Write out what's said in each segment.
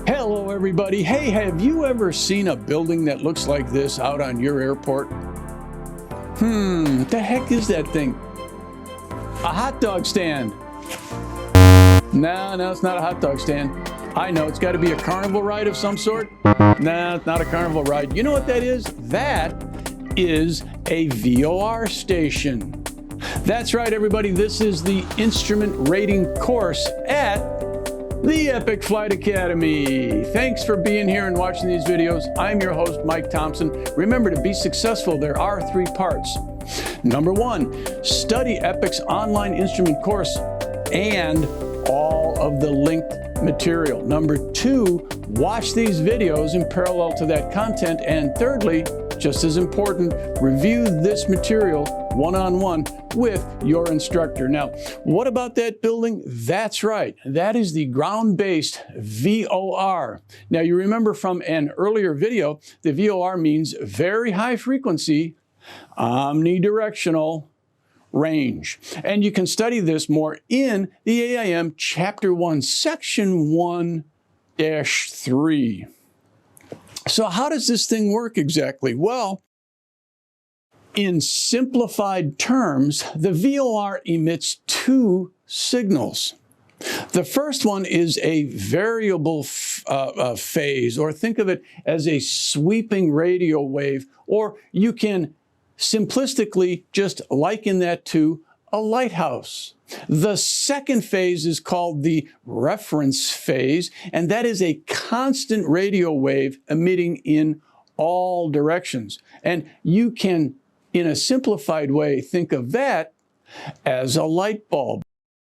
Hello everybody. Hey, have you ever seen a building that looks like this out on your airport? What the heck is that thing? A hot dog stand. No, it's not a hot dog stand. I know, it's got to be a carnival ride of some sort. No, it's not a carnival ride. You know what that is? That is a VOR station. That's right, everybody. This is the instrument rating course at the Epic Flight Academy. Thanks for being here and watching these videos. I'm your host, Mike Thompson. Remember, to be successful, there are 3 parts. Number 1, study Epic's online instrument course and all of the linked material. Number 2, watch these videos in parallel to that content. And thirdly, just as important, review this material one-on-one with your instructor. Now, what about that building? That's right. That is the ground-based VOR. Now, you remember from an earlier video, the VOR means very high frequency omnidirectional range. And you can study this more in the AIM Chapter 1, Section 1-3. So how does this thing work exactly? Well, in simplified terms, the VOR emits 2 signals. The first one is a variable phase, or think of it as a sweeping radio wave, or you can simplistically just liken that to a lighthouse. The second phase is called the reference phase, and that is a constant radio wave emitting in all directions. And you can, in a simplified way, think of that as a light bulb.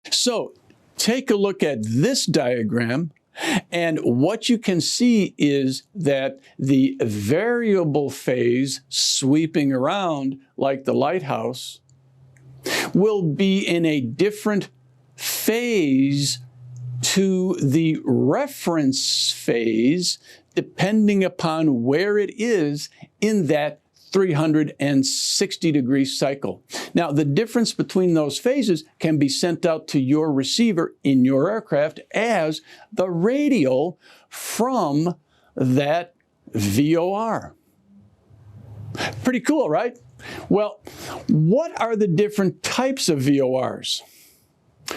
So take a look at this diagram, and what you can see is that the variable phase sweeping around like the lighthouse will be in a different phase to the reference phase, depending upon where it is in that 360-degree cycle. Now, the difference between those phases can be sent out to your receiver in your aircraft as the radial from that VOR. Pretty cool, right? Well, what are the different types of VORs?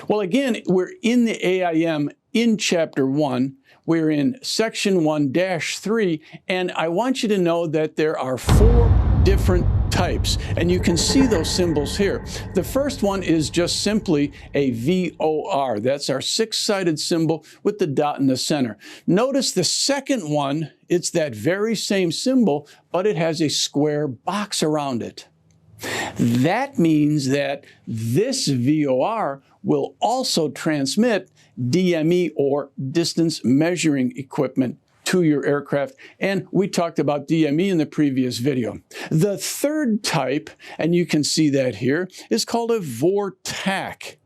Well, again, we're in the AIM in Chapter 1. We're in Section 1-3, and I want you to know that there are 4 different types, and you can see those symbols here. The first one is just simply a VOR. That's our 6-sided symbol with the dot in the center. Notice the second one, it's that very same symbol, but it has a square box around it. That means that this VOR will also transmit DME, or distance measuring equipment, to your aircraft. And we talked about DME in the previous video. The third type, and you can see that here, is called a VOR-TAC.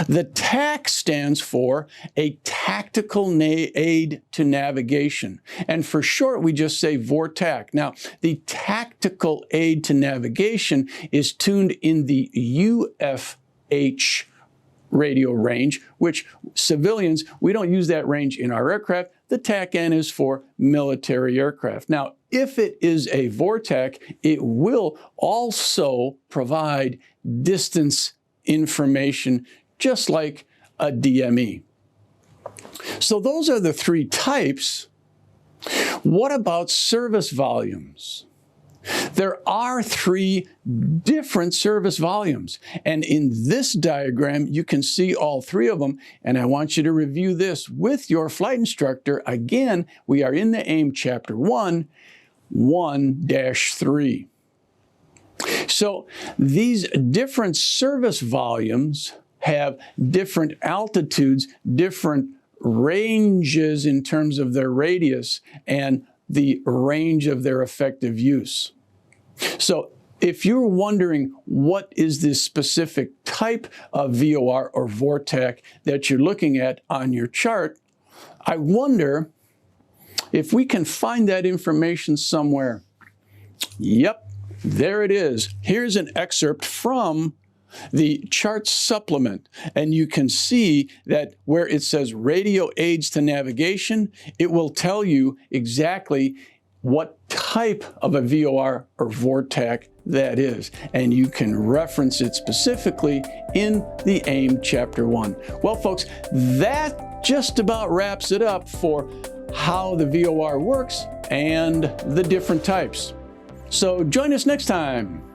The TAC stands for a tactical aid to navigation. And for short, we just say VOR-TAC. Now, the tactical aid to navigation is tuned in the UFH radio range, which civilians, we don't use that range in our aircraft. The TAC-N is for military aircraft. Now, if it is a VOR-TAC, it will also provide distance information, just like a DME. So those are the 3 types. What about service volumes? There are 3 different service volumes, and in this diagram you can see all 3 of them, and I want you to review this with your flight instructor. Again, we are in the AIM Chapter 1, 1-3. So these different service volumes have different altitudes, different ranges in terms of their radius, and the range of their effective use. So if you're wondering what is this specific type of VOR or VOR-TAC that you're looking at on your chart, I wonder if we can find that information somewhere. Yep, there it is. Here's an excerpt from the chart supplement, and you can see that where it says radio aids to navigation, it will tell you exactly what type of a VOR or VORTAC that is, and you can reference it specifically in the AIM Chapter 1. Well, folks, that just about wraps it up for how the VOR works and the different types. So join us next time.